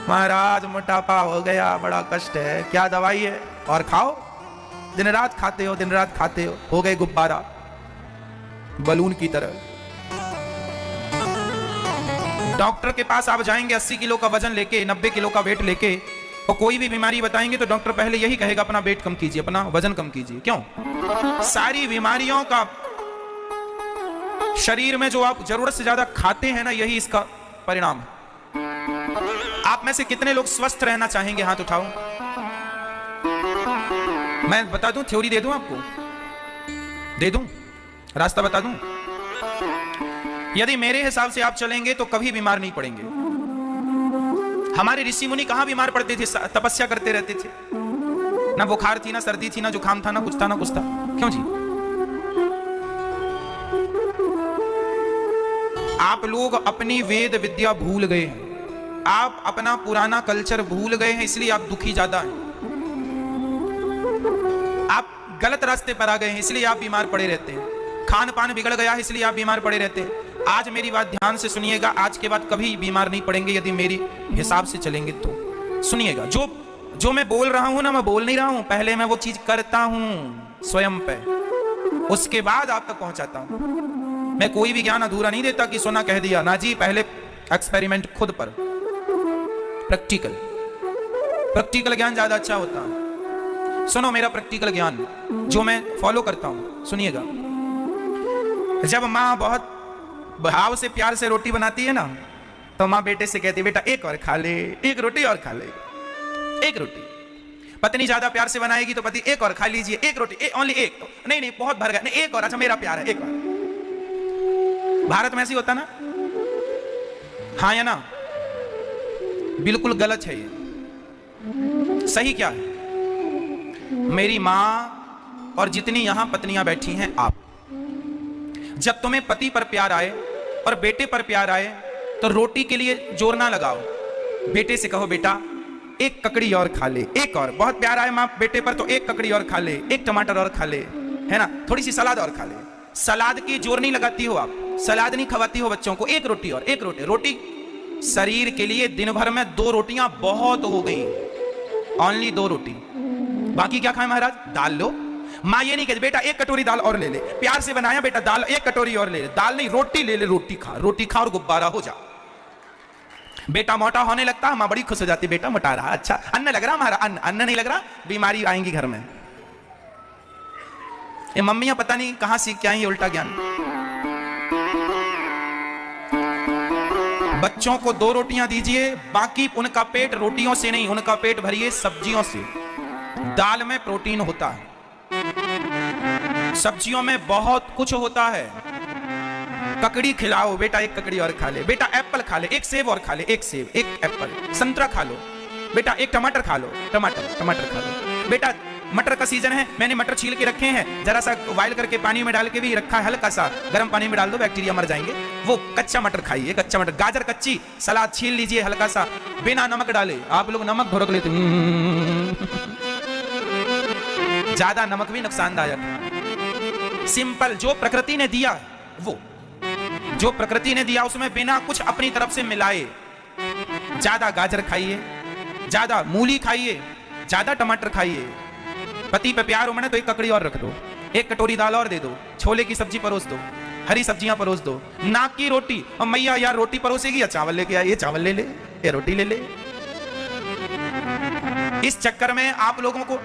महाराज मोटापा हो गया, बड़ा कष्ट है, क्या दवाई है? और खाओ, दिन रात खाते हो, दिन रात खाते हो गए गुब्बारा बलून की तरह। डॉक्टर के पास आप जाएंगे 80 किलो का वजन लेके, 90 किलो का वेट लेके, और कोई भी बीमारी बताएंगे तो डॉक्टर पहले यही कहेगा अपना वेट कम कीजिए, अपना वजन कम कीजिए। क्यों? सारी बीमारियों का शरीर में जो आप जरूरत से ज्यादा खाते हैं ना, यही इसका परिणाम है। आप में से कितने लोग स्वस्थ रहना चाहेंगे? हाथ उठाओ। मैं बता दूं, थ्योरी दे दूं आपको, दे दूं, रास्ता बता दूं। यदि मेरे हिसाब से आप चलेंगे तो कभी बीमार नहीं पड़ेंगे। हमारे ऋषि मुनि कहां बीमार पड़ते थे? तपस्या करते रहते थे। ना बुखार थी, ना सर्दी थी, ना जुकाम था, ना कुछ था, ना कुछ था। क्यों जी? आप लोग अपनी वेद विद्या भूल गए हैं, आप अपना पुराना कल्चर भूल गए हैं, इसलिए आप दुखी ज्यादा हैं। आप गलत रास्ते पर आ गए हैं, इसलिए आप बीमार पड़े रहते हैं। खान पान बिगड़ गया है, इसलिए आप बीमार पड़े रहते हैं। आज मेरी बात ध्यान से सुनिएगा, आज के बाद कभी बीमार नहीं पड़ेंगे यदि मेरी हिसाब से चलेंगे तो। सुनिएगा, जो मैं बोल रहा हूं ना, मैं बोल नहीं रहा हूं, पहले मैं वो चीज करता हूं स्वयं पे, उसके बाद आप तक पहुंचाता हूं। मैं कोई भी ज्ञान अधूरा नहीं देता कि सुना कह दिया, ना जी, पहले एक्सपेरिमेंट खुद पर, प्रैक्टिकल ज्ञान ज्यादा अच्छा होता है। सुनो मेरा प्रैक्टिकल ज्ञान जो मैं फॉलो करता हूं, सुनिएगा। जब माँ बहुत भाव से प्यार से रोटी बनाती है ना, तो माँ बेटे से कहती है, बेटा एक और खा ले, एक रोटी और खा ले, एक रोटी। पत्नी ज्यादा प्यार से बनाएगी तो पति, एक और खा लीजिए, एक रोटी, ओनली एक। तो नहीं बहुत भर गया, नहीं एक और, अच्छा मेरा प्यार है, एक और। भारत में ऐसी होता ना? हाँ या ना? बिल्कुल गलत है ये। सही क्या है? मेरी मां और जितनी यहां पत्नियां बैठी हैं, आप, जब तुम्हें पति पर प्यार आए और बेटे पर प्यार आए तो रोटी के लिए जोर ना लगाओ। बेटे से कहो, बेटा एक ककड़ी और खा ले, एक और। बहुत प्यार आए मां बेटे पर तो एक ककड़ी और खा ले, एक टमाटर और खा ले, है ना, थोड़ी सी सलाद और खा ले। सलाद की जोर नहीं लगाती हो आप, सलाद नहीं खवाती हो बच्चों को, एक रोटी और एक रोटी। रोटी शरीर के लिए दिन भर में 2 रोटियां बहुत हो गई, ओनली 2 रोटी। बाकी क्या खाए महाराज? दाल लो। माँ ये नहीं कहती, बेटा एक कटोरी दाल और ले ले, प्यार से बनाया, बेटा दाल एक कटोरी और ले ले। दाल नहीं, रोटी ले ले, रोटी खा, रोटी खा और गुब्बारा हो जा। बेटा मोटा होने लगता, माँ बड़ी खुश हो जाती, बेटा मोटा रहा, अच्छा अन्न लग रहा हमारा, अन्न नहीं लग रहा, बीमारी आएंगी घर में। ये मम्मियां पता नहीं कहां सीख के आई उल्टा ज्ञान। बच्चों को 2 रोटियां दीजिए, बाकी उनका पेट रोटियों से नहीं, उनका पेट भरिए सब्जियों से। दाल में प्रोटीन होता है, सब्जियों में बहुत कुछ होता है। ककड़ी खिलाओ, बेटा एक ककड़ी और खा ले, बेटा एप्पल खा ले, एक सेब और खा ले, एक सेब, एक एप्पल। संतरा खा लो, बेटा एक टमाटर खा लो, टमाटर खा लो। बेटा मटर का सीजन है, मैंने मटर छील के रखे हैं, जरा सा बॉइल करके पानी में डाल के भी रखा है, हल्का सा गर्म पानी में डाल दो, बैक्टीरिया मर जाएंगे। वो कच्चा मटर खाइए, कच्चा मटर। गाजर कच्ची, सलाद छील लीजिए हल्का सा, बिना नमक डाले। आप लोग नमक भड़क लेते, ज्यादा नमक भी नुकसानदायक है। सिंपल जो प्रकृति ने दिया, वो जो प्रकृति ने दिया उसमें बिना कुछ अपनी तरफ से मिलाए। ज्यादा गाजर खाइए, ज्यादा मूली खाइए, ज्यादा टमाटर खाइए। पति पे प्यार हो मैंने तो एक ककड़ी और रख दो, एक कटोरी दाल और दे दो, छोले की सब्जी परोस दो, हरी सब्जियां परोस दो, नाक की रोटी। और मैया यार रोटी परोसेगी या चावल लेके आइए, चावल ले ले, ये रोटी ले ले। इस चक्कर में आप लोगों को,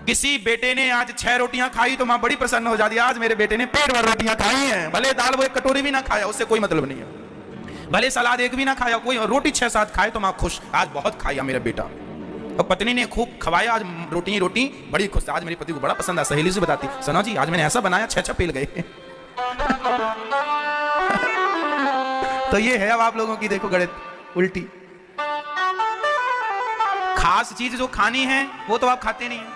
किसी बेटे ने आज 6 रोटियां खाई तो मां बड़ी प्रसन्न हो जाती है, आज मेरे बेटे ने पेट भर रोटियां खाई हैं। भले दाल वो एक कटोरी भी ना खाया, उससे कोई मतलब नहीं है। भले सलाद एक भी ना खाया, कोई रोटी 6-7 खाए तो मां खुश, आज बहुत खाया मेरा बेटा। और पत्नी ने खूब खवाया, आज रोटी बड़ी खुश। आज मेरे पति को बड़ा पसंद है। सहेली से बताती, सुनो जी आज मैंने ऐसा बनाया, 6 पेल गए। तो ये है अब आप लोगों की देखो गणित उल्टी। खास चीज जो खानी है वो तो आप खाते नहीं है।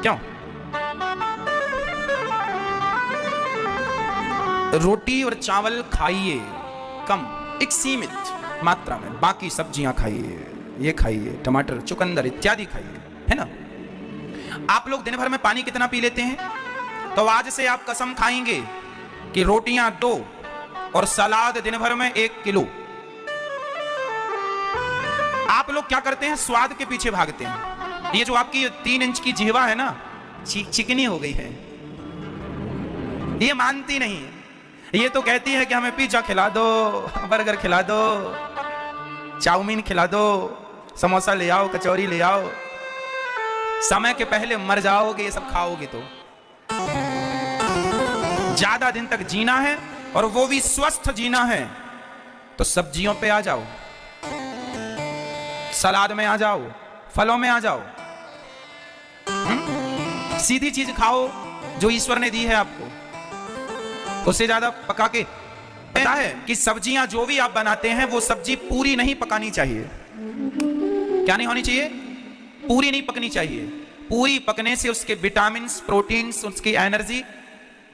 क्यों? रोटी और चावल खाइए कम, एक सीमित मात्रा में, बाकी सब्जियां खाइए, ये खाइए, टमाटर, चुकंदर इत्यादि खाइए, है ना। आप लोग दिन भर में पानी कितना पी लेते हैं? तो आज से आप कसम खाएंगे कि रोटियां 2 और सलाद दिन भर में 1 किलो। लोग क्या करते हैं, स्वाद के पीछे भागते हैं। ये जो आपकी 3 इंच की जिह्वा है ना, चिकनी हो गई है, ये मानती नहीं है। ये तो कहती है कि हमें पिज्जा खिला दो, बर्गर खिला दो, चाउमीन खिला दो, समोसा ले आओ, कचौरी ले आओ। समय के पहले मर जाओगे ये सब खाओगे तो। ज्यादा दिन तक जीना है और वो भी स्वस्थ जीना है तो सब्जियों पे आ जाओ, सलाद में आ जाओ, फलों में आ जाओ। सीधी चीज खाओ जो ईश्वर ने दी है आपको। उससे ज्यादा पका के पता है कि सब्जियां जो भी आप बनाते हैं वो सब्जी पूरी नहीं पकानी चाहिए। क्या नहीं होनी चाहिए? पूरी नहीं पकनी चाहिए। पूरी पकने से उसके विटामिन्स, प्रोटीन्स, उसकी एनर्जी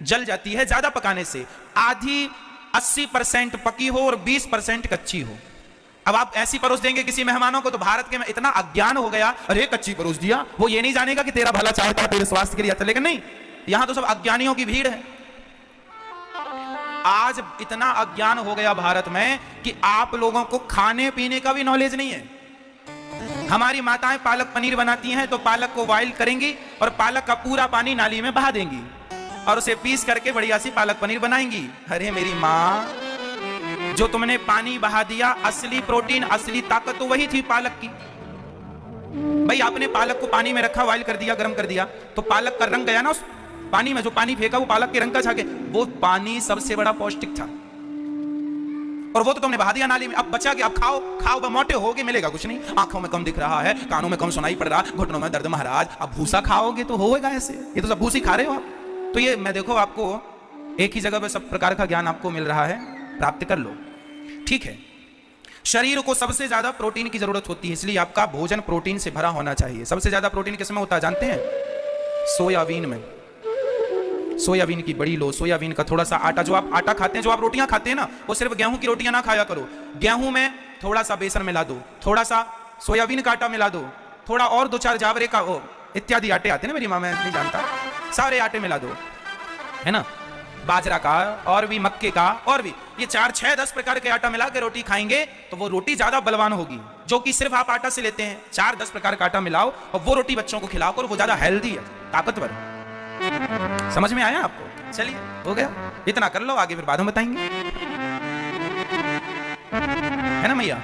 जल जाती है। ज्यादा पकाने से आधी 80% पकी हो और 20% कच्ची हो। अब आप ऐसी परोस देंगे किसी मेहमानों को तो भारत के में इतना अज्ञान हो गया, अरे कच्ची परोस दिया, वो ये नहीं जानेगा कि तेरा भला चाहता है, तेरे स्वास्थ्य के लिए अच्छा। लेकिन नहीं, यहां तो सब अज्ञानियों की भीड़ है। आज इतना अज्ञान हो गया भारत में कि आप लोगों को खाने पीने का भी नॉलेज नहीं है। हमारी माताएं पालक पनीर बनाती हैं तो पालक को बॉयल करेंगी और पालक का पूरा पानी नाली में बहा देंगी और उसे पीस करके बढ़िया सी पालक पनीर बनाएंगी। अरे मेरी माँ, जो तुमने पानी बहा दिया, असली प्रोटीन, असली ताकत तो वही थी पालक की। भाई आपने पालक को पानी में रखा, बॉयल कर दिया, गर्म कर दिया, तो पालक का रंग गया ना उस पानी में। जो पानी फेंका वो पालक के रंग का छाके, वो पानी सबसे बड़ा पौष्टिक था और वो तो तुमने बहा दिया नाली में। अब बचा के अब खाओ, खाओ मोटे होगे, मिलेगा कुछ नहीं। आंखों में कम दिख रहा है, कानों में कम सुनाई पड़ रहा, घुटनों में दर्द महाराज। अब भूसा खाओगे तो होएगा ऐसे। ये तो सब भूसी खा रहे हो आप। तो ये मैं देखो आपको एक ही जगह पे सब प्रकार का ज्ञान आपको मिल रहा है, प्राप्त कर लो, ठीक है। शरीर को सबसे ज्यादा प्रोटीन की जरूरत होती है, इसलिए आपका भोजन प्रोटीन से भरा होना चाहिए। सबसे ज्यादा प्रोटीन किसमें होता है जानते हैं? सोयाबीन में। सोयाबीन की बड़ी लो, सोयाबीन का थोड़ा सा आटा, जो आप आटा खाते हैं, जो आप रोटियां खाते हैं ना, वो सिर्फ गेहूं की रोटियां ना खाया करो। गेहूं में थोड़ा सा बेसन मिला दो, थोड़ा सा सोयाबीन का आटा मिला दो, थोड़ा और 2-4 जावरे का इत्यादि आटे आते हैं ना, मेरी माँ, मैं नहीं जानता, सारे आटे मिला दो, है ना, बाजरा का और भी मक्के का और भी, ये 4-6-10 प्रकार के आटा मिला के रोटी खाएंगे तो वो रोटी ज्यादा बलवान होगी। जो कि सिर्फ आप आटा से लेते हैं, 4-10 प्रकार का आटा मिलाओ और वो रोटी बच्चों को खिलाओ, वो ज्यादा हेल्दी है, ताकतवर है। समझ में आया आपको? चलिए हो गया, इतना कर लो, आगे फिर बाद में बताएंगे, है ना भैया।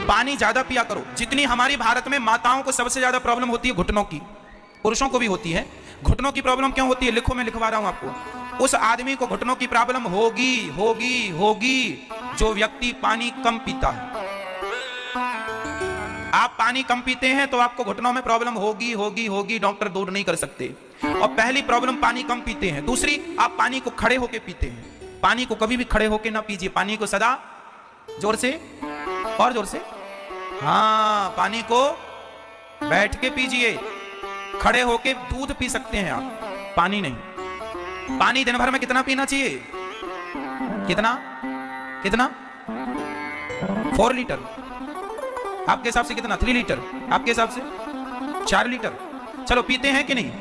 पानी ज्यादा पिया करो। जितनी हमारी भारत में माताओं को सबसे ज्यादा प्रॉब्लम होती है घुटनों की, पुरुषों को भी होती है। घुटनों की प्रॉब्लम क्यों होती है? लिखो, मैं लिखवा रहा हूं आपको। उस आदमी को घुटनों की प्रॉब्लम होगी होगी होगी जो व्यक्ति पानी कम पीता है। आप पानी कम पीते हैं तो आपको घुटनों में प्रॉब्लम होगी होगी होगी, डॉक्टर दूर नहीं कर सकते। और पहली प्रॉब्लम पानी कम पीते हैं। दूसरी, आप पानी को खड़े होके पीते हैं। पानी को कभी भी खड़े होके ना पीजिए, पानी को सदा जोर से और जोर से, हाँ, पानी को बैठ के पीजिए। खड़े होके दूध पी सकते हैं आप, पानी नहीं। पानी दिन भर में कितना पीना चाहिए? कितना कितना? 4 लीटर। आपके हिसाब से कितना? 3 लीटर। आपके हिसाब से 4 लीटर। चलो पीते हैं कि नहीं?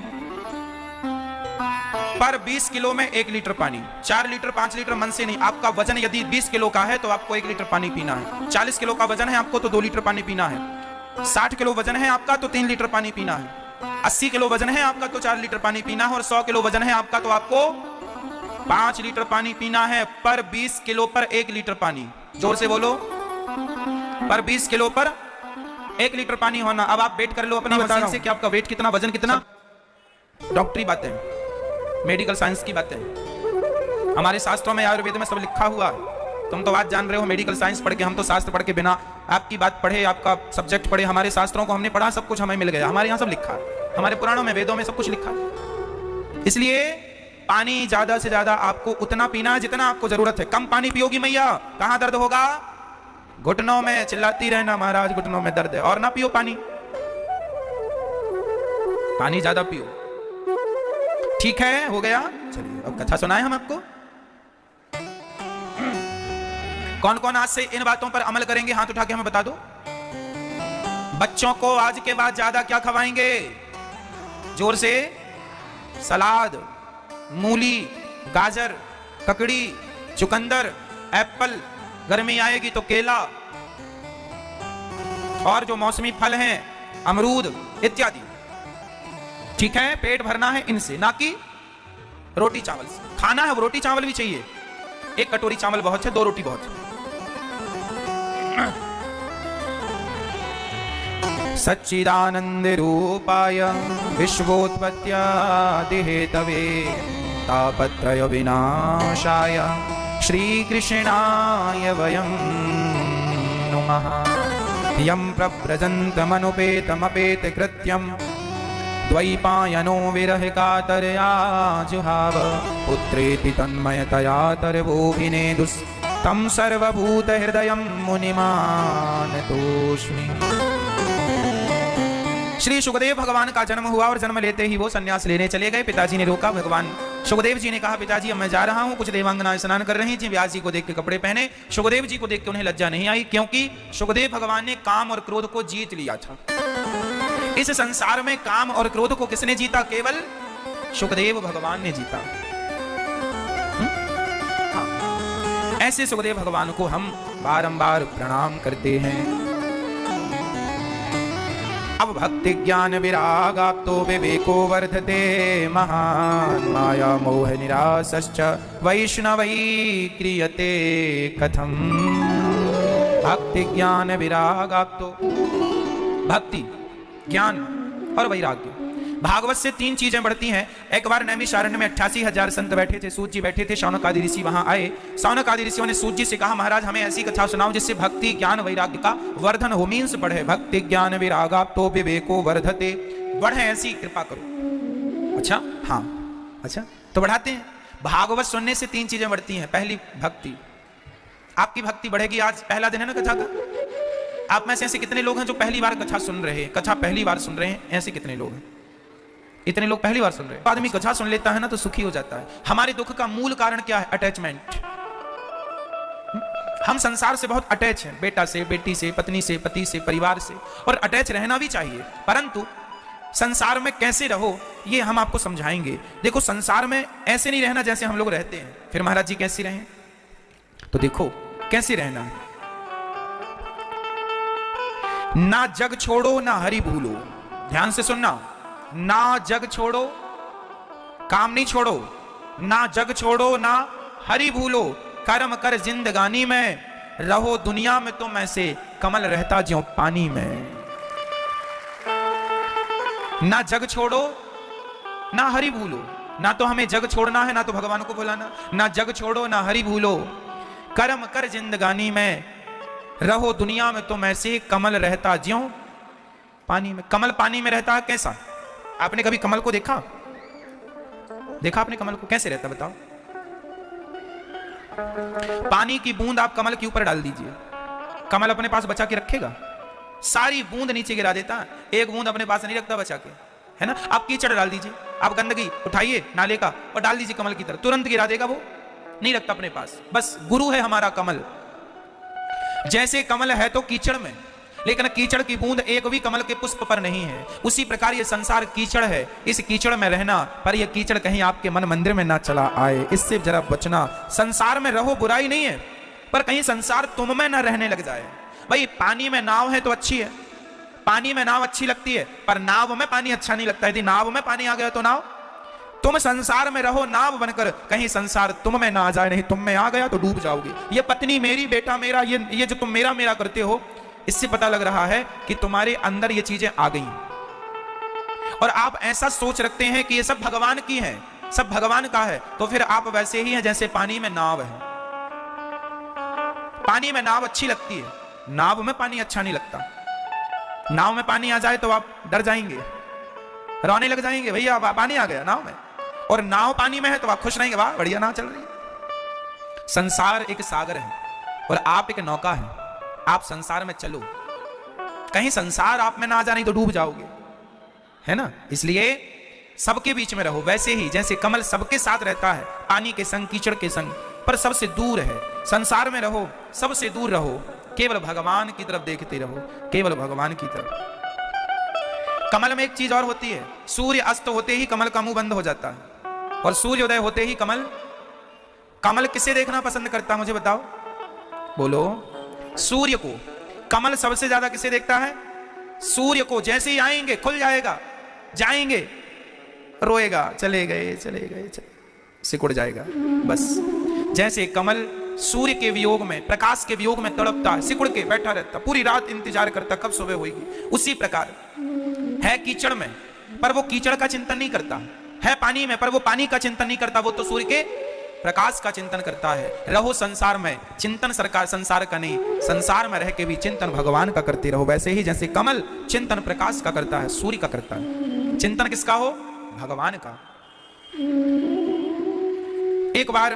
पर 20 किलो में 1 लीटर पानी। 4 लीटर 5 लीटर मन से नहीं। आपका वजन यदि 20 किलो का है तो आपको 1 लीटर पानी पीना है। 40 किलो का वजन है आपको तो 2 लीटर पानी पीना है। 60 किलो वजन है आपका तो 3 लीटर पानी पीना है। 80 किलो वजन है आपका तो 4 लीटर पानी पीना है। और 100 किलो वजन है आपका तो आपको 5 लीटर पानी पीना है। पर 20 किलो पर 1 लीटर पानी। जोर से बोलो, पर 20 किलो पर 1 लीटर पानी होना। अब आप वेट कर लो अपनी मशीन से कि आपका वेट कितना, वजन कितना। डॉक्टरी बातें, मेडिकल साइंस की बातें, हमारे शास्त्रों में, आयुर्वेद में सब लिखा हुआ है। तुम तो आज जान रहे हो मेडिकल साइंस पढ़ के, हम तो शास्त्र पढ़ के बिना आपकी बात पढ़े, आपका सब्जेक्ट पढ़े, हमारे शास्त्रों को हमने पढ़ा, सब कुछ हमें मिल गया। हमारे यहाँ सब लिखा है, हमारे पुराणों में, वेदों में सब कुछ लिखा है। इसलिए पानी ज्यादा से ज्यादा आपको उतना पीना है जितना आपको जरूरत है। कम पानी पियोगी मैया, कहां दर्द होगा? घुटनों में। चिल्लाती रहना महाराज घुटनों में दर्द है, और ना पियो पानी। पानी ज्यादा पियो, ठीक है? हो गया। चलिए अब कथा सुनाए हम आपको। कौन कौन आज से इन बातों पर अमल करेंगे? हाथ उठा के हमें बता दो। बच्चों को आज के बाद ज्यादा क्या खवाएंगे? जोर से। सलाद, मूली, गाजर, ककड़ी, चुकंदर, एप्पल, गर्मी आएगी तो केला, और जो मौसमी फल हैं, अमरूद इत्यादि, ठीक है, पेट भरना है इनसे, ना कि रोटी चावल से। खाना है वो रोटी चावल भी चाहिए, एक कटोरी चावल बहुत है, 2 रोटी बहुत है। सच्चिदानंद रूपाय विश्वोत्पत्त्यादि हेतवे तापत्रय विनाशाय श्री कृष्णाय वयं नुमः। यं प्रव्रजन्तमनुपेतमपेत कृत्यं द्वैपायनो विरह कातरया जुहाव पुत्रेति तन्मयतया तरवोभिनेदुस् तं सर्वभूत हृदयं मुनिमानतोऽस्मि। श्री सुखदेव भगवान का जन्म हुआ और जन्म लेते ही वो संन्यास लेने चले गए। पिताजी ने रोका। भगवान सुखदेव जी ने कहा, पिताजी अब मैं जा रहा हूं। कुछ देवांगनाएं स्नान कर रही थी, व्यास जी को देख के कपड़े पहने। सुखदेव जी को देख के उन्हें लज्जा नहीं आई, क्योंकि सुखदेव भगवान ने काम और क्रोध को जीत लिया था। इस संसार में काम और क्रोध को किसने जीता? केवल सुखदेव भगवान ने जीता। ऐसे सुखदेव भगवान को हम बारंबार प्रणाम करते हैं। अब भक्ति ज्ञान विरागाप्तो विवेको वर्धते महान माया मोह निरासश्च वैष्णवै क्रियते कथम। भक्ति ज्ञान विरागाप्तो, भक्ति ज्ञान और वैराग्य, भागवत से 3 चीजें बढ़ती हैं। एक बार नैमिषारण्य में 88,000 संत बैठे थे, सूत जी बैठे थे, शौनक आदि ऋषि वहां आए। शौनक आदि ऋषियों ने सूत जी से कहा, महाराज हमें ऐसी कथा सुनाओ जिससे भक्ति ज्ञान वैराग्य का वर्धन हो, मीन्स बढ़े। भक्ति ज्ञान विरागाप्तो विवेको वर्धते, बढ़े ऐसी कृपा करो। अच्छा, हाँ, अच्छा तो बढ़ाते हैं। भागवत सुनने से 3 चीजें बढ़ती हैं। पहली भक्ति, आपकी भक्ति बढ़ेगी। आज पहला दिन है ना कथा का। आप में से ऐसे कितने लोग हैं जो पहली बार कथा सुन रहे हैं? कथा पहली बार सुन रहे हैं, ऐसे कितने लोग हैं? इतने लोग पहली बार सुन रहे हैं। आदमी कथा सुन लेता है ना तो सुखी हो जाता है। हमारे दुख का मूल कारण क्या है? अटैचमेंट। हम संसार से बहुत अटैच हैं, बेटा से, बेटी से, पत्नी से, पति से, परिवार से, और अटैच रहना भी चाहिए। परंतु संसार में कैसे रहो ये हम आपको समझाएंगे। देखो, संसार में ऐसे नहीं रहना जैसे हम लोग रहते हैं। फिर महाराज जी कैसे रहें? तो देखो कैसे रहना है। ना जग छोड़ो ना हरि भूलो। ध्यान से सुनना, ना जग छोड़ो, काम नहीं छोड़ो, ना जग छोड़ो ना हरि भूलो, कर्म कर जिंदगानी में, रहो दुनिया में तुम ऐसे कमल रहता ज्यों पानी में। ना जग छोड़ो ना हरि भूलो, ना तो हमें जग छोड़ना है ना तो भगवान को बुलाना। ना जग छोड़ो ना हरि भूलो, कर्म कर जिंदगानी में, रहो दुनिया में तुम ऐसे कमल रहता ज्यों पानी में। कमल पानी में रहता है कैसा? आपने कभी कमल को देखा? देखा आपने कमल को? कैसे रहता बताओ? पानी की बूंद आप कमल के ऊपर डाल दीजिए, कमल अपने पास बचा के रखेगा? सारी बूंद नीचे गिरा देता, एक बूंद अपने पास नहीं रखता बचा के, है ना? आप कीचड़ डाल दीजिए, आप गंदगी उठाइए नाले का और डाल दीजिए कमल की तरफ, तुरंत गिरा देगा वो? नहीं रखता अपने पास। बस गुरु है हमारा कमल। जैसे कमल है तो कीचड़ में, लेकिन कीचड़ की बूंद एक भी कमल के पुष्प पर नहीं है। उसी प्रकार ये संसार कीचड़ है, इस कीचड़ में रहना, पर यह कीचड़ कहीं आपके मन मंदिर में ना चला आए, इससे जरा बचना। संसार में रहो, बुराई नहीं है, पर कहीं संसार तुम में ना रहने लग जाए। भाई पानी में नाव है तो अच्छी है, पानी में नाव अच्छी लगती है, पर नाव में पानी अच्छा नहीं लगता। यदि नाव में पानी आ गया तो नाव, तुम संसार में रहो नाव बनकर, कहीं संसार तुम में ना आ जाए, नहीं तुम में आ गया तो डूब जाओगे। ये पत्नी मेरी, बेटा मेरा, ये जो तुम मेरा मेरा करते हो, इससे पता लग रहा है कि तुम्हारे अंदर ये चीजें आ गई और आप ऐसा सोच रखते हैं कि ये सब भगवान की है, सब भगवान का है। तो फिर आप वैसे ही हैं जैसे पानी में नाव है। पानी में नाव अच्छी लगती है, नाव में पानी अच्छा नहीं लगता। नाव में पानी आ जाए तो आप डर जाएंगे, रोने लग जाएंगे, भैया पानी आ गया नाव में। और नाव पानी में है तो आप खुश रहेंगे, वाह बढ़िया नाव चल रही है। संसार एक सागर है और आप एक नौका है। आप संसार में चलो, कहीं संसार आप में ना आ जाए, नहीं तो डूब जाओगे, है ना? इसलिए सबके बीच में रहो, वैसे ही जैसे कमल सबके साथ रहता है, पानी के संग, कीचड़ के संग, पर सबसे दूर है। संसार में रहो, सबसे दूर रहो, केवल भगवान की तरफ देखते रहो, केवल भगवान की तरफ। कमल में एक चीज और होती है, सूर्य अस्त होते ही कमल का मुंह बंद हो जाता है और सूर्योदय होते ही कमल किसे देखना पसंद करता, मुझे बताओ? बोलो। सूर्य को। कमल सबसे ज्यादा किसे देखता है? सूर्य को। जैसे ही आएंगे खुल जाएगा, जाएंगे रोएगा, चले गए सिकुड़ जाएगा। बस जैसे कमल सूर्य के वियोग में, प्रकाश के वियोग में तड़पता है, सिकुड़ के बैठा रहता, पूरी रात इंतजार करता कब सुबह होगी, उसी प्रकार है कीचड़ में पर वो कीचड़ का चिंतन नहीं करता, है पानी में पर वो पानी का चिंतन नहीं करता, वो तो सूर्य के प्रकाश का चिंतन करता है। रहो संसार में, चिंतन सरकार संसार का नहीं, संसार में रह के भी चिंतन भगवान का करते रहो। वैसे ही जैसे कमल चिंतन प्रकाश का करता है, सूर्य का करता है। चिंतन किसका हो? भगवान का। एक बार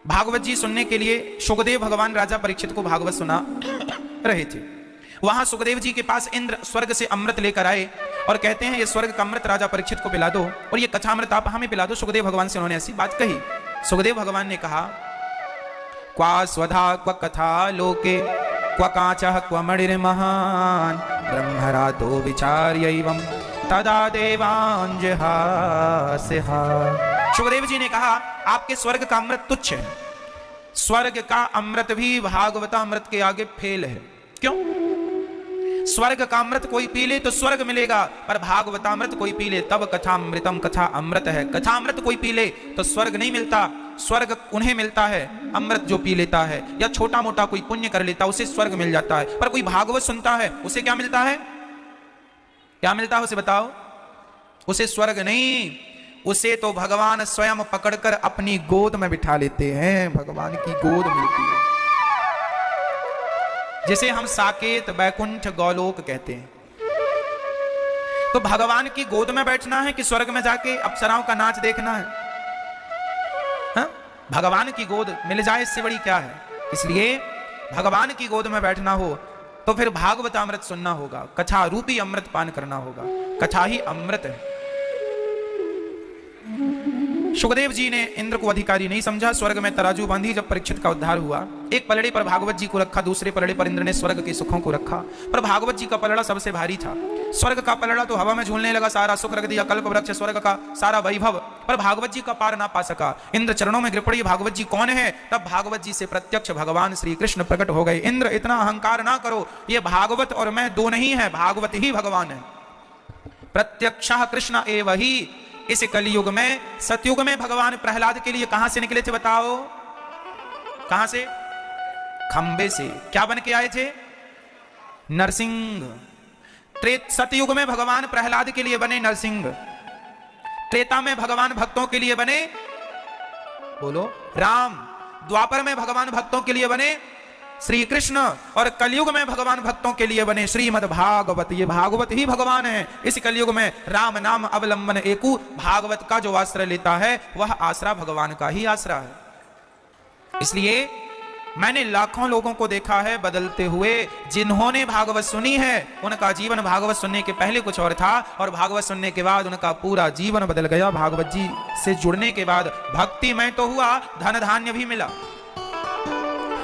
भागवत जी सुनने के लिए सुखदेव भगवान राजा परीक्षित को भागवत सुना रहे थे। वहां सुखदेव जी के पास इंद्र स्वर्ग से अमृत लेकर आए और कहते हैं ये स्वर्ग का अमृत राजा परीक्षित को पिला दो और ये कथामृत आप हमें पिला दो। सुखदेव भगवान से उन्होंने ऐसी बात कही। सुखदेव भगवान ने कहा, क्वा स्वधा क्व कथा लोके क्व काचः क्व मणिर्महान् ब्रह्मरातो विचार्यैवं तदा देवांजहास्यः। सुखदेव जी ने कहा, आपके स्वर्ग का अमृत तुच्छ है, स्वर्ग का अमृत भी भागवतामृत के आगे फेल है। क्यों? स्वर्ग का अमृत कोई पी ले तो स्वर्ग मिलेगा, पर भागवतामृत कोई पी ले तब कथामृतम, कथा अमृत है। कथामृत कोई पी ले तो स्वर्ग नहीं मिलता, स्वर्ग उन्हें मिलता है अमृत जो पी लेता है या छोटा मोटा कोई पुण्य कर लेता उसे स्वर्ग मिल जाता है। पर कोई भागवत सुनता है उसे क्या मिलता है? क्या मिलता है उसे बताओ? उसे स्वर्ग नहीं, उसे तो भगवान स्वयं पकड़कर अपनी गोद में बिठा लेते हैं, भगवान की गोद मिलती है, जिसे हम साकेत बैकुंठ गौलोक कहते हैं। तो भगवान की गोद में बैठना है कि स्वर्ग में जाके अप्सराओं का नाच देखना है? हा? भगवान की गोद मिल जाए इससे बड़ी क्या है। इसलिए भगवान की गोद में बैठना हो तो फिर भागवत अमृत सुनना होगा, कथा रूपी अमृत पान करना होगा। कथा ही अमृत है। सुखदेव जी ने इंद्र को अधिकारी नहीं समझा, स्वर्ग में तराजू बांधी। जब परीक्षित का उद्धार हुआ, एक पलड़े पर भागवत जी को रखा, दूसरे पलड़े पर इंद्र ने स्वर्ग के सुखों को रखा, पर भागवत जी का पलड़ा सबसे भारी था। स्वर्ग का पलड़ा तो हवा में झूलने लगा, सारा सुख रख दिया, कल्प वृक्ष स्वर्ग का सारा वैभव, पर भागवत जी का पार ना पा सका। इंद्र चरणों में गिर पड़ी, भागवत जी कौन है? तब भागवत जी से प्रत्यक्ष भगवान श्री कृष्ण प्रकट हो गए। इंद्र इतना अहंकार ना करो, ये भागवत और मैं दो नहीं है, भागवत ही भगवान है। प्रत्यक्षः कृष्ण एव ही। इस कलयुग में, सतयुग में भगवान प्रहलाद के लिए कहां से निकले थे बताओ? कहां से? खंबे से। क्या बन के आए थे? नरसिंह। सतयुग में भगवान प्रहलाद के लिए बने नरसिंह, त्रेता में भगवान भक्तों के लिए बने, बोलो, राम। द्वापर में भगवान भक्तों के लिए बने श्री कृष्ण, और कलयुग में भगवान भक्तों के लिए बने श्रीमद् भागवत। ये भागवत ही भगवान है। इस कलयुग में राम नाम अवलंबन एकु, भागवत का जो आश्रय लेता है वह आश्रय भगवान का ही आश्रय है। इसलिए मैंने लाखों लोगों को देखा है बदलते हुए, जिन्होंने भागवत सुनी है उनका जीवन भागवत सुनने के पहले कुछ और था और भागवत सुनने के बाद उनका पूरा जीवन बदल गया। भागवत जी से जुड़ने के बाद भक्ति में तो हुआ, धन धान्य भी मिला।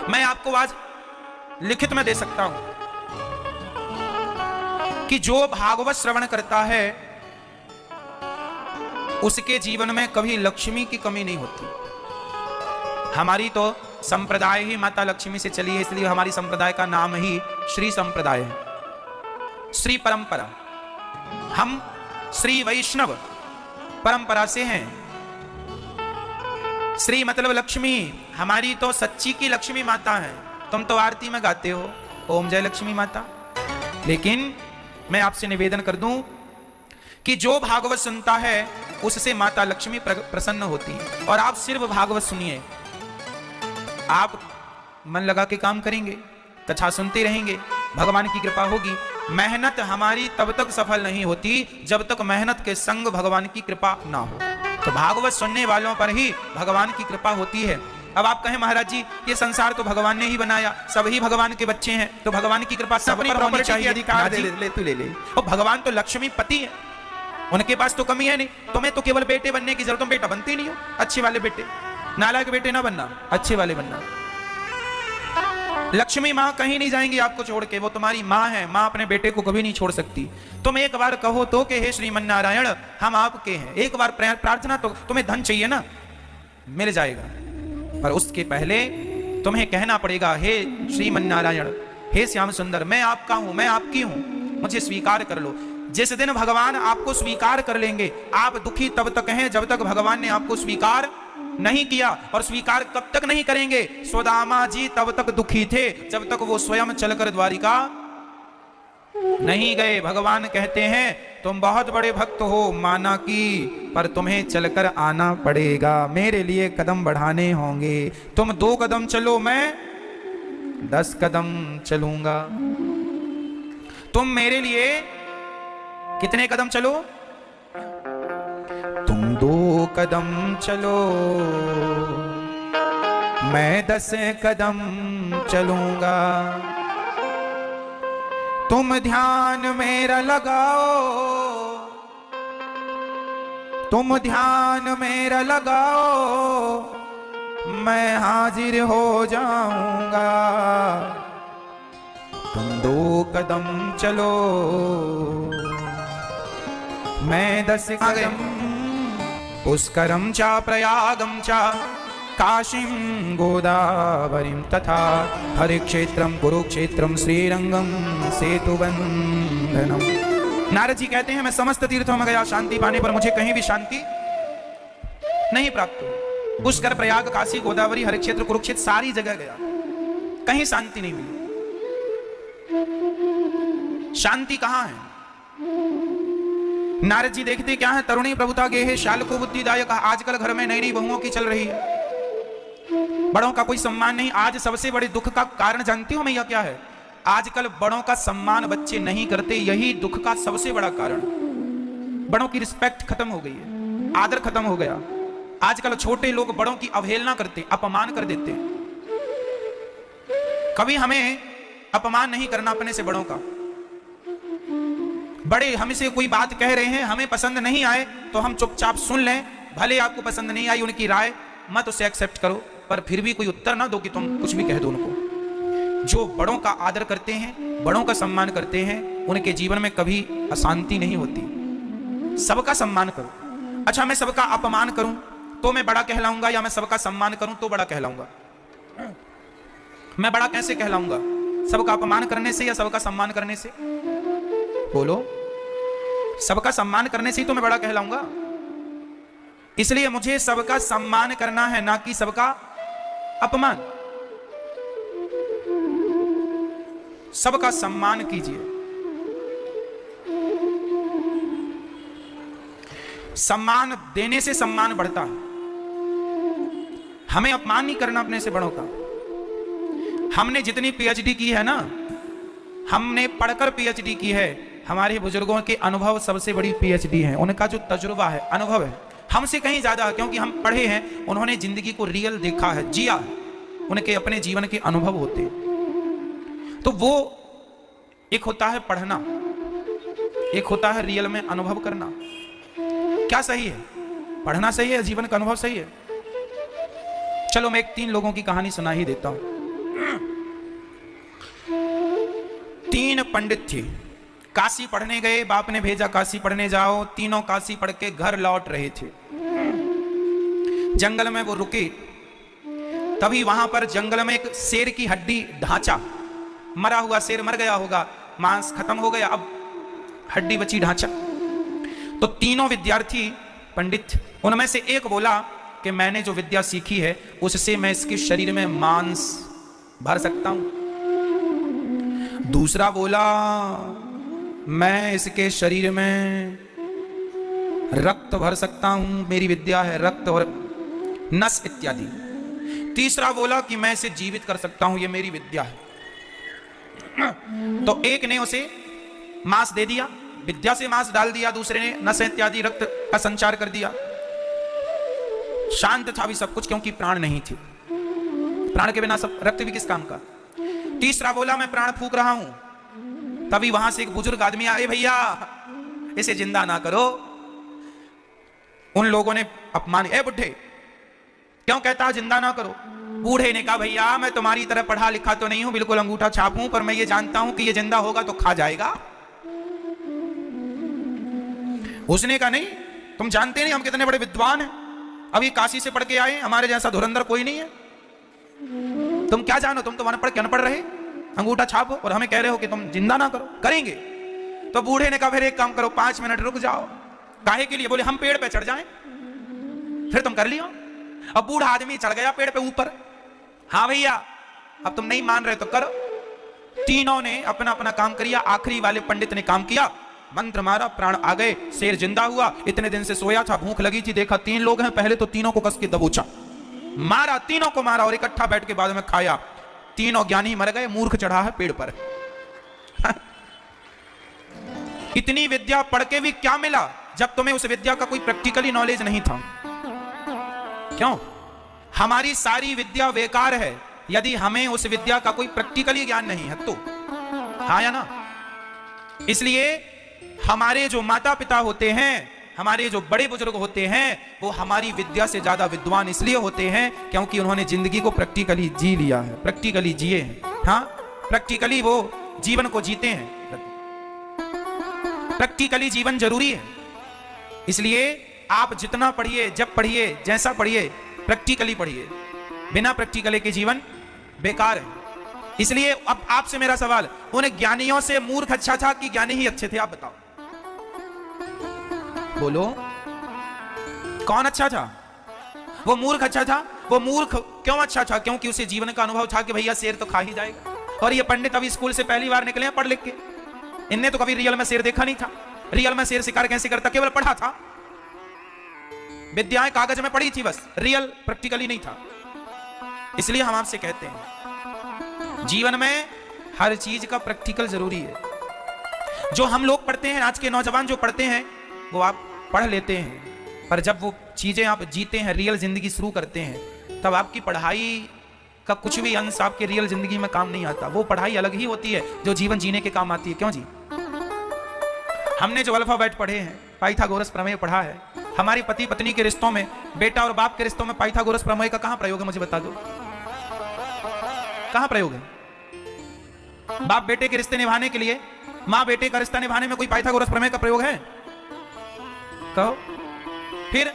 मैं आपको आज लिखित में दे सकता हूं कि जो भागवत श्रवण करता है उसके जीवन में कभी लक्ष्मी की कमी नहीं होती। हमारी तो संप्रदाय ही माता लक्ष्मी से चली है, इसलिए हमारी संप्रदाय का नाम ही श्री संप्रदाय है, श्री परंपरा। हम श्री वैष्णव परंपरा से हैं। श्री मतलब लक्ष्मी, हमारी तो सच्ची की लक्ष्मी माता है। तुम तो आरती में गाते हो ओम जय लक्ष्मी माता, लेकिन मैं आपसे निवेदन कर दूं कि जो भागवत सुनता है उससे माता लक्ष्मी प्रसन्न होती है। और आप सिर्फ भागवत सुनिए, आप मन लगा के काम करेंगे, कथा सुनते रहेंगे, भगवान की कृपा होगी। मेहनत हमारी तब तक सफल नहीं होती जब तक मेहनत के संग भगवान की कृपा ना हो। तो भागवत सुनने वालों पर ही भगवान की कृपा होती है। अब आप कहें महाराज जी ये संसार तो भगवान ने ही बनाया, सब ही भगवान के बच्चे हैं, तो भगवान की कृपा सब पर होनी चाहिए। अधिकार ले ले। और भगवान तो लक्ष्मी पति है, उनके पास तो कमी है नहीं। तुम्हें तो केवल बेटे बनने की जरूरत, तुम बेटा बनते नहीं हो। अच्छे वाले बेटे, नालायक बेटे ना बनना, अच्छे वाले बनना। लक्ष्मी माँ कहीं नहीं जाएंगी आपको छोड़ के, वो तुम्हारी माँ है। माँ अपने बेटे को कभी नहीं छोड़ सकती। तुम एक बार कहो तो कि हे श्रीमन नारायण हम आपके हैं, एक बार प्रार्थना तो, तुम्हें धन चाहिए ना, मिल जाएगा, पर उसके पहले तुम्हें कहना पड़ेगा हे श्रीमन नारायण हे श्याम सुंदर, मैं आपका हूं, मैं आपकी हूं, मुझे स्वीकार कर लो। जिस दिन भगवान आपको स्वीकार कर लेंगे, आप दुखी तब तक हैं जब तक भगवान ने आपको स्वीकार नहीं किया। और स्वीकार कब तक नहीं करेंगे? सुदामा जी तब तक दुखी थे जब तक वो स्वयं चलकर द्वारिका नहीं गए। भगवान कहते हैं तुम बहुत बड़े भक्त हो, माना कि, पर तुम्हें चलकर आना पड़ेगा, मेरे लिए कदम बढ़ाने होंगे। तुम 2 कदम चलो, मैं 10 कदम चलूंगा। तुम मेरे लिए कितने कदम चलो? तुम 2 कदम चलो, मैं 10 कदम चलूंगा। तुम ध्यान मेरा लगाओ, तुम ध्यान मेरा लगाओ, मैं हाजिर हो जाऊंगा। तुम 2 कदम चलो, मैं 10 कदम। पुष्करम चा प्रयागम चा काशीं गोदावरीं तथा हरिक्षेत्रम कुरुक्षेत्रम श्रीरंगम सेतुबंधनम। नारद जी कहते हैं मैं समस्त तीर्थों में गया, शांति पाने पर मुझे कहीं भी शांति नहीं प्राप्त हुई। पुष्कर, प्रयाग, काशी, गोदावरी, हरिक्षेत्र, कुरुक्षेत्र सारी जगह गया, कहीं शांति नहीं मिली। शांति कहां है? नारद जी देखते क्या है, तरुणी प्रभुता गे है शाल को बुद्धिदायक। आजकल घर में नई नई बहुओं की चल रही है, बड़ों का कोई सम्मान नहीं। आज सबसे बड़े दुख का कारण जानती हो मैया क्या है? आजकल बड़ों का सम्मान बच्चे नहीं करते, यही दुख का सबसे बड़ा कारण। बड़ों की रिस्पेक्ट खत्म हो गई है, आदर खत्म हो गया। आजकल छोटे लोग बड़ों की अवहेलना करते, अपमान कर देते। कभी हमें अपमान नहीं करना अपने से बड़ों का। बड़े हमसे कोई बात कह रहे हैं, हमें पसंद नहीं आए तो हम चुपचाप सुन लें, भले आपको पसंद नहीं आई उनकी राय, मत उसे एक्सेप्ट करो, पर फिर भी कोई उत्तर ना दो कि तुम कुछ भी कह दो उनको। जो बड़ों का आदर करते हैं, बड़ों का सम्मान करते हैं, उनके जीवन में कभी अशांति नहीं होती। सबका सम्मान करो। अच्छा, मैं सबका अपमान करूं तो मैं बड़ा कहलाऊंगा, या मैं सबका सम्मान करूं तो बड़ा कहलाऊंगा? मैं बड़ा कैसे कहलाऊंगा? सबका अपमान करने से या सबका सम्मान करने से? बोलो। सबका सम्मान करने से ही तो मैं बड़ा कहलाऊंगा। इसलिए मुझे सबका सम्मान करना है, ना कि सबका अपमान। सबका सम्मान कीजिए। सम्मान देने से सम्मान बढ़ता है। हमें अपमान नहीं करना अपने से बड़ों का। हमने जितनी पीएचडी की है ना, हमने पढ़कर पीएचडी की है। हमारे बुजुर्गों के अनुभव सबसे बड़ी पीएचडी है। उनका जो तजुर्बा है, अनुभव है, हमसे कहीं ज्यादा, क्योंकि हम पढ़े हैं। उन्होंने जिंदगी को रियल देखा है, जिया है। उनके अपने जीवन के अनुभव होते हैं। तो वो एक होता है पढ़ना, एक होता है रियल में अनुभव करना। क्या सही है? पढ़ना सही है, जीवन का अनुभव सही है? चलो मैं 3 लोगों की कहानी सुना ही देता हूं। 3 पंडित थे, काशी पढ़ने गए। बाप ने भेजा काशी पढ़ने जाओ। तीनों काशी पढ़ के घर लौट रहे थे। जंगल में वो रुके, तभी वहां पर जंगल में एक शेर की हड्डी ढांचा, मरा हुआ शेर मर गया होगा, मांस खत्म हो गया, अब हड्डी बची, ढांचा। तो तीनों विद्यार्थी पंडित, उनमें से एक बोला कि मैंने जो विद्या सीखी है उससे मैं इसके शरीर में मांस भर सकता हूं। दूसरा बोला मैं इसके शरीर में रक्त भर सकता हूं, मेरी विद्या है रक्त और नस इत्यादि। तीसरा बोला कि मैं इसे जीवित कर सकता हूं, ये मेरी विद्या है। तो एक ने उसे मांस दे दिया, विद्या से मांस डाल दिया, दूसरे ने नस इत्यादि रक्त का संचार कर दिया। शांत था भी सब कुछ, क्योंकि प्राण नहीं थे। प्राण के बिना सब, रक्त भी किस काम का। तीसरा बोला मैं प्राण फूंक रहा हूं। तभी वहां से एक बुजुर्ग आदमी आए, भैया इसे जिंदा ना करो। उन लोगों ने अपमान, ए बुढ़े क्यों कहता है जिंदा ना करो? बूढ़े ने कहा भैया मैं तुम्हारी तरह पढ़ा लिखा तो नहीं हूं, बिल्कुल अंगूठा छाप हूं, पर मैं ये जानता हूं कि ये जिंदा होगा तो खा जाएगा। उसने कहा नहीं, तुम जानते नहीं हम कितने बड़े विद्वान हैं, अभी काशी से पढ़ के आए, हमारे जैसा धुरंधर कोई नहीं है। तुम क्या जानो, तुम तो अनपढ़ के अनपढ़ रहे। अंगूठा छापो और हमें कह रहे हो कि तुम जिंदा ना करो, करेंगे। तो बूढ़े ने कहा फिर एक काम करो, 5 मिनट रुक जाओ। काहे के लिए? बोले हम पेड़ पे चढ़ जाएं, फिर तुम कर लियो। अब बूढ़ा आदमी चढ़ गया पेड़ पे ऊपर। हाँ भैया, अब तुम नहीं मान रहे तो करो। तीनों ने अपना अपना काम किया। आखिरी वाले पंडित ने काम किया, मंत्र मारा, प्राण आ गए, शेर जिंदा हुआ। इतने दिन से सोया था, भूख लगी थी, देखा 3 लोग हैं, पहले तो तीनों को कस के दबोचा, मारा, तीनों को मारा और इकट्ठा बैठ के बाद में खाया। तीनों ज्ञानी मर गए, मूर्ख चढ़ा है पेड़ पर। इतनी विद्या पढ़ के भी क्या मिला जब तुम्हें उस विद्या का कोई प्रैक्टिकली नॉलेज नहीं था? क्यों? हमारी सारी विद्या बेकार है यदि हमें उस विद्या का कोई प्रैक्टिकली ज्ञान नहीं है तो। हाँ या ना? इसलिए हमारे जो माता पिता होते हैं, हमारे जो बड़े बुजुर्ग होते हैं, वो हमारी विद्या से ज्यादा विद्वान इसलिए होते हैं क्योंकि उन्होंने जिंदगी को प्रैक्टिकली जी लिया है, प्रैक्टिकली जिए हैं। हाँ, प्रैक्टिकली वो जीवन को जीते हैं। प्रैक्टिकली जीवन जरूरी है। इसलिए आप जितना पढ़िए, जब पढ़िए, जैसा पढ़िए, प्रैक्टिकली पढ़िए। बिना प्रैक्टिकली के जीवन बेकार है। इसलिए अब आपसे मेरा सवाल, उन ज्ञानियों से मूर्ख अच्छा था कि ज्ञानी ही अच्छे थे? आप बताओ, बोलो, कौन अच्छा था? वो मूर्ख अच्छा था। वो मूर्ख क्यों अच्छा था? क्योंकि उसे जीवन का अनुभव था कि भैया शेर तो खा ही जाएगा। और ये पंडित अभी स्कूल से पहली बार निकले हैं पढ़ लिख के, इनने तो कभी रियल में शेर देखा नहीं था। रियल में शेर शिकार कैसे करता, केवल पढ़ा था, विद्याएं कागज में पढ़ी थी बस, रियल प्रैक्टिकली नहीं था। इसलिए हम आपसे कहते हैं जीवन में हर चीज का प्रैक्टिकल जरूरी है। जो हम लोग पढ़ते हैं, आज के नौजवान जो पढ़ते हैं, वो आप पढ़ लेते हैं, पर जब वो चीजें आप जीते हैं, रियल जिंदगी शुरू करते हैं, तब आपकी पढ़ाई का कुछ भी अंश आपके रियल जिंदगी में काम नहीं आता। वो पढ़ाई अलग ही होती है जो जीवन जीने के काम आती है। क्यों जी? हमने जो अल्फाबेट पढ़े हैं, पाइथागोरस प्रमेय पढ़ा है, हमारी पति पत्नी के रिश्तों में, बेटा और बाप के रिश्तों में पाइथागोरस प्रमेय का कहां प्रयोग है? मुझे बता दो, कहां प्रयोग है? बाप बेटे के रिश्ते निभाने के लिए, मां बेटे का रिश्ता निभाने में कोई पाइथागोरस प्रमेय का प्रयोग है? कहो। फिर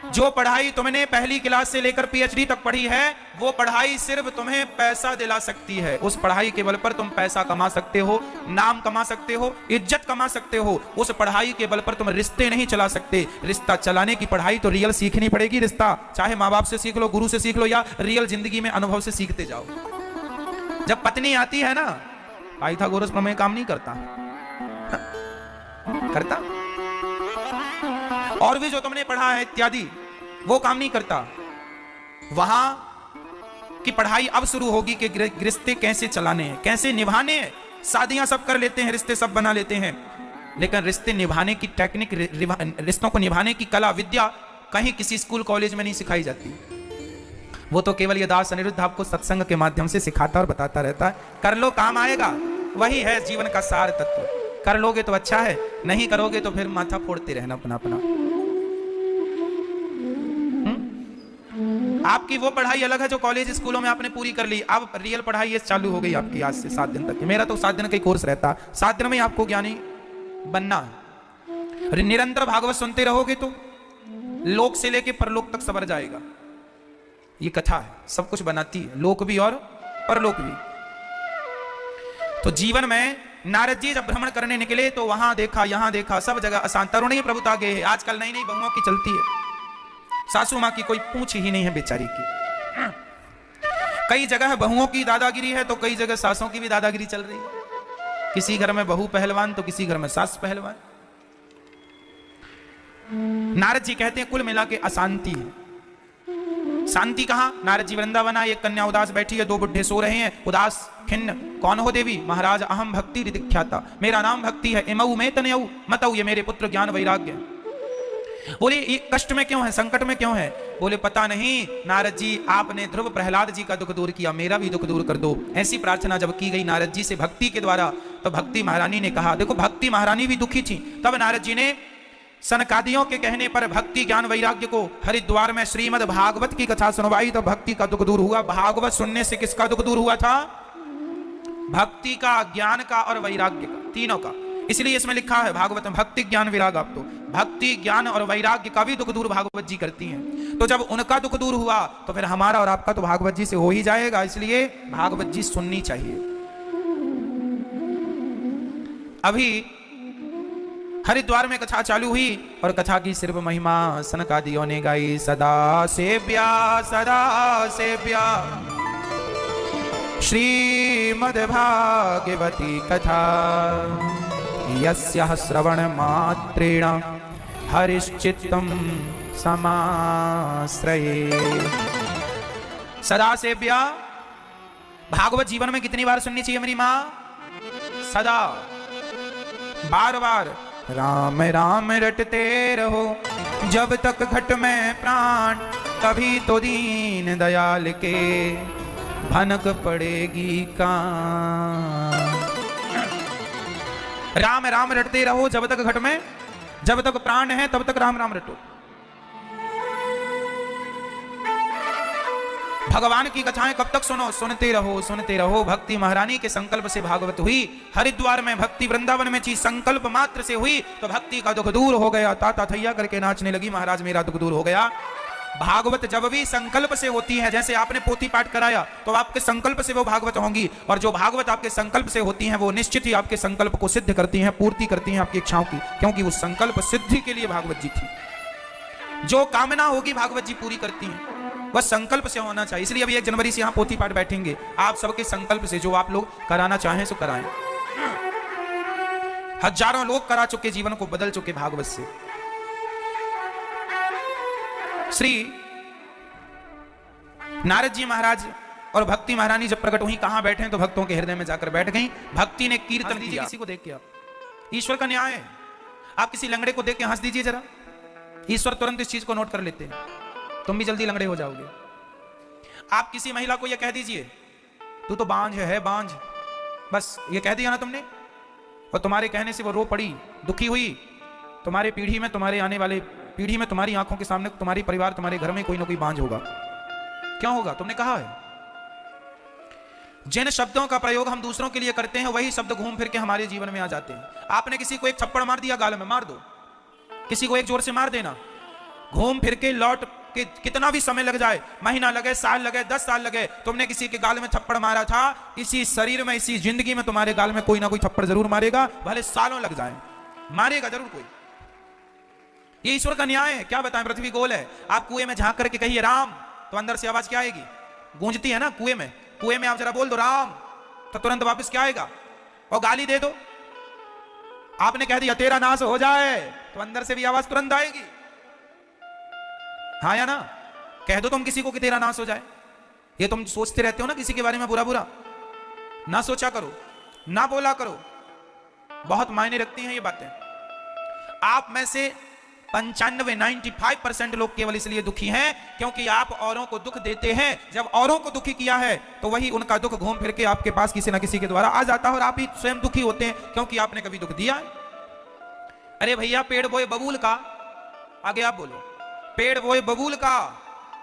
जो पढ़ाई तुमने पहली क्लास से लेकर पीएचडी तक पढ़ी है, वो पढ़ाई सिर्फ तुम्हें पैसा दिला सकती है। उस पढ़ाई के बल पर तुम पैसा कमा सकते हो, नाम कमा सकते हो, इज्जत कमा सकते हो। उस पढ़ाई के बल पर तुम रिश्ते नहीं चला सकते। रिश्ता चलाने की पढ़ाई तो रियल सीखनी पड़ेगी। रिश्ता चाहे माँ बाप से सीख लो, गुरु से सीख लो, या रियल जिंदगी में अनुभव से सीखते जाओ। जब पत्नी आती है ना, पाइथागोरस प्रमेय काम नहीं करता, करता? और भी जो तुमने पढ़ा है इत्यादि, वो काम नहीं करता। वहां की पढ़ाई अब शुरू होगी कि रिश्ते कैसे चलाने हैं, कैसे निभाने हैं। शादियां सब कर लेते हैं, रिश्ते सब बना लेते हैं, लेकिन रिश्ते निभाने की टेक्निक, रिश्तों को निभाने की कला, विद्या कहीं किसी स्कूल कॉलेज में नहीं सिखाई जाती। वो तो केवल ये दास अनिरुद्ध आपको सत्संग के माध्यम से सिखाता और बताता रहता है। कर लो, काम आएगा। वही है जीवन का सार तत्व। कर लोगे तो अच्छा है, नहीं करोगे तो फिर माथा फोड़ते रहना अपना अपना। आपकी वो पढ़ाई अलग है जो कॉलेज स्कूलों में आपने पूरी कर ली। अब रियल पढ़ाई ये चालू हो गई आपकी आज से 7 दिन तक। मेरा तो 7 दिन का ही कोर्स रहता, 7 दिन में आपको ज्ञानी बनना है। निरंतर भागवत सुनते रहोगे तो लोक से लेके परलोक तक सबर जाएगा। ये कथा है, सब कुछ बनाती है, लोक भी और परलोक भी। तो जीवन में नारद जी जब भ्रमण करने निकले तो वहां देखा, यहां देखा, सब जगह अशांत। तरुणी प्रभुता गए। आजकल नई नई बहुओं की चलती है, सासू मां की कोई पूछ ही नहीं है बेचारी की। कई जगह बहुओं की दादागिरी है तो कई जगह सासों की भी दादागिरी चल रही है। किसी घर में बहू पहलवान तो किसी घर में सास पहलवान। नारद जी कहते हैं कुल मिला के अशांति है। शांति कहां? नारद जी वृंदावन आए, एक कन्या उदास बैठी है, 2 बुढ़े सो रहे हैं, उदास खिन्न। कौन हो देवी? महाराज अहम भक्ति रिदिख्याता, मेरा नाम भक्ति है। इमऊ में तनयऊ मतऊ, ये मेरे पुत्र ज्ञान वैराग्य। बोले ये कष्ट में क्यों है, संकट में क्यों है? बोले पता नहीं नारद जी, आपने ध्रुव प्रहलाद जी का दुख दूर किया, मेरा भी दुख दूर कर दो। ऐसी प्रार्थना जब की गई नारद जी से भक्ति के द्वारा, तो भक्ति महारानी ने कहा, देखो भक्ति महारानी भी दुखी थी। तब नारद जी ने सनकादियों के कहने पर भक्ति ज्ञान वैराग्य को हरिद्वार में श्रीमद् भागवत की कथा सुनवाई, तो भक्ति का दुख दूर हुआ। भागवत सुनने से किसका दुख दूर हुआ था? भक्ति का, ज्ञान का और वैराग्य का, तीनों का। इसलिए इसमें लिखा है भागवत में भक्ति ज्ञान विराग। आप तो भक्ति ज्ञान और वैराग्य का भी दुख दूर भागवत जी करती हैं। तो जब उनका दुख दूर हुआ तो फिर हमारा और आपका तो भागवत जी से हो ही जाएगा। इसलिए भागवत जी सुननी चाहिए। अभी हरिद्वार में कथा चालू हुई और कथा की सिर्फ महिमा सनकादियों ने गाई। सदा सेव्या श्रीमद् भागवती कथा यस्याः श्रवण मात्रेण हरिश्चित्तं समाश्रये। सदा सेव्या भागवत जीवन में कितनी बार सुननी चाहिए मेरी माँ? सदा, बार बार। राम राम रटते रहो जब तक घट में प्राण, कभी तो दीन दयाल के भनक पड़ेगी कान। राम राम रटते रहो जब तक घट में, जब तक प्राण है तब तक राम राम रटो। भगवान की कथाएं कब तक सुनो? सुनते रहो, सुनते रहो। भक्ति महारानी के संकल्प से भागवत हुई, हरिद्वार में भक्ति वृंदावन में चीज संकल्प मात्र से हुई तो भक्ति का दुख दूर हो गया। ताता थैया करके नाचने लगी, महाराज मेरा दुख दूर हो गया। भागवत जब भी संकल्प से होती है, जैसे आपने पोथी पाठ कराया तो आपके संकल्प से वो भागवत होंगी, और जो भागवत आपके संकल्प से होती हैं वो निश्चित ही आपके संकल्प को सिद्ध करती हैं, पूर्ति करती हैं आपकी इच्छाओं की, क्योंकि वो संकल्प सिद्धि के लिए भागवत जी थी। जो कामना होगी भागवत जी पूरी करती हैं, वह संकल्प से होना चाहिए। इसलिए अभी 1 जनवरी से यहाँ पोथी पाठ बैठेंगे, आप सबके संकल्प से जो आप लोग कराना चाहें सो कराएं। हजारों लोग करा चुके, जीवन को बदल चुके भागवत से। श्री नारद जी महाराज और भक्ति महारानी जब प्रकट हुई, कहां बैठे तो भक्तों के हृदय में जाकर बैठ गई। भक्ति ने कीर्तन किया। किसी को देख के आप, ईश्वर का न्याय है। आप किसी लंगड़े को देख के हंस दीजिए जरा, ईश्वर तुरंत इस चीज को नोट कर लेते हैं, तुम भी जल्दी लंगड़े हो जाओगे। आप किसी महिला को यह कह दीजिए तू तो बांझ है बांझ, बस ये कह दिया ना तुमने, और तुम्हारे कहने से वो रो पड़ी, दुखी हुई, तुम्हारे पीढ़ी में, तुम्हारे आने वाले पीढ़ी में, तुम्हारी आंखों के सामने तुम्हारी परिवार, तुम्हारे घर में कोई ना कोई बांझ होगा। क्यों होगा? तुमने कहा है। जिन शब्दों का प्रयोग हम दूसरों के लिए करते हैं वही शब्द घूम फिर के हमारे जीवन में आ जाते हैं। आपने किसी को एक थप्पड़ मार दिया, गाल में मार दो, किसी को एक जोर से मार देना, घूम फिर के लौट के कितना भी समय लग जाए, महीना लगे, साल लगे, 10 साल लगे, तुमने किसी के गाल में थप्पड़ मारा था, इसी शरीर में, इसी जिंदगी में तुम्हारे गाल में कोई ना कोई थप्पड़ जरूर मारेगा, भले सालों लग जाए, मारेगा जरूर कोई। ये ईश्वर का न्याय है। क्या बताएं, पृथ्वी गोल है। आप कुएं में झांक करके कहिए राम, तो अंदर से आवाज क्या आएगी? गूंजती है ना कुएं में। कुएं में आप जरा बोल दो राम, तो तुरंत वापस क्या आएगा? और गाली दे दो, आपने कह दिया तेरा नाश हो जाए, तो अंदर से भी आवाज तुरंत आएगी, हाँ या ना? कह दो तुम किसी को कि तेरा नाश हो जाए। ये तुम सोचते रहते हो ना किसी के बारे में बुरा बुरा, ना सोचा करो, ना बोला करो। बहुत मायने रखती हैं ये बातें। आप में से 95-95% लोग केवल इसलिए दुखी हैं क्योंकि आप औरों को दुख देते हैं। जब औरों को दुखी किया है तो वही उनका दुख घूम फिर के आपके पास किसी ना किसी के द्वारा आ जाता है, और आप ही स्वयं दुखी होते हैं क्योंकि आपने कभी दुख दिया है। अरे भैया, पेड़ बोए बबूल का, आगे आप बोलो, पेड़ बोए बबूल का,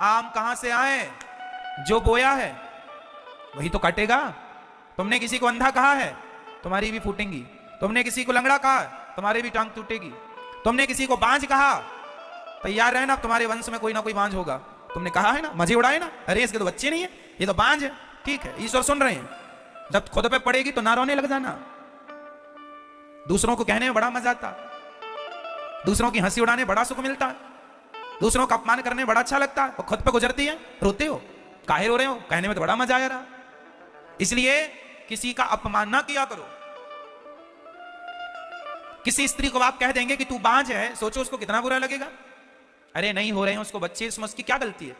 आम कहां से आए? जो बोया है वही तो काटेगा। तुमने किसी को अंधा कहा है, तुम्हारी भी फूटेंगी। तुमने किसी को लंगड़ा कहा, तुम्हारी भी टांग टूटेगी। तुमने किसी को बांझ कहा, तैयार रहना, तुम्हारे वंश में कोई ना कोई बांझ होगा। तुमने कहा है ना, मजे उड़ाए ना, अरे इसके तो बच्चे नहीं है, ये तो बांझ है। ठीक है, ईश्वर सुन रहे हैं। जब खुद पे पड़ेगी तो ना रोने लग जाना। दूसरों को कहने में बड़ा मजा आता, दूसरों की हंसी उड़ाने बड़ा सुख मिलता है, दूसरों का अपमान करने में बड़ा अच्छा लगता है, और खुद पे गुजरती है, रोते हो, काहे रो रहे हो? कहने में तो बड़ा मजा आ रहा। इसलिए किसी का अपमान ना किया करो। किसी स्त्री को आप कह देंगे कि तू बांझ है, सोचो उसको कितना बुरा लगेगा। अरे नहीं हो रहे हैं उसको बच्चे, इसमें उसकी क्या गलती है?